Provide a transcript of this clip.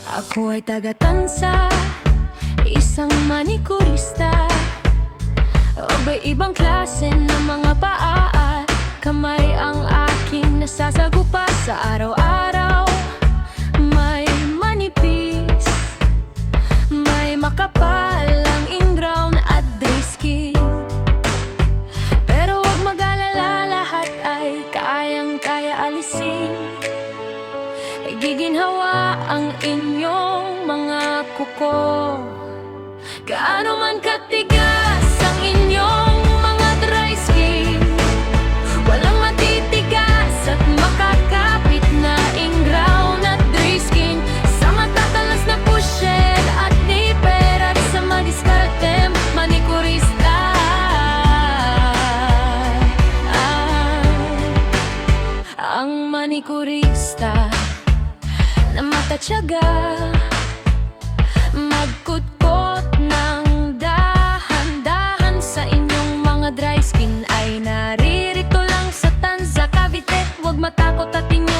Ako ay taga-Tansa, isang manikurista. Iba-ibang klase ng mga paa at kamay ang aking nasasagupa sa araw-araw. May manipis, may makapal ang ingrown at day skin. Pero huwag mag-alala, lahat ay kayang-kaya alisin. Giginhawa ang inyong mga kuko. Gaano man katigas ang inyong mga dry skin, walang matitigas at makakapit na ingrown at dry skin. Sa matatalas na pusher at nipper at sa madiskartem manikurista. Ang manikurista na matatyaga, magkutkot ng dahan-dahan sa inyong mga dry skin ay naririto lang sa Tanza, Cavite. Huwag matakot at inyong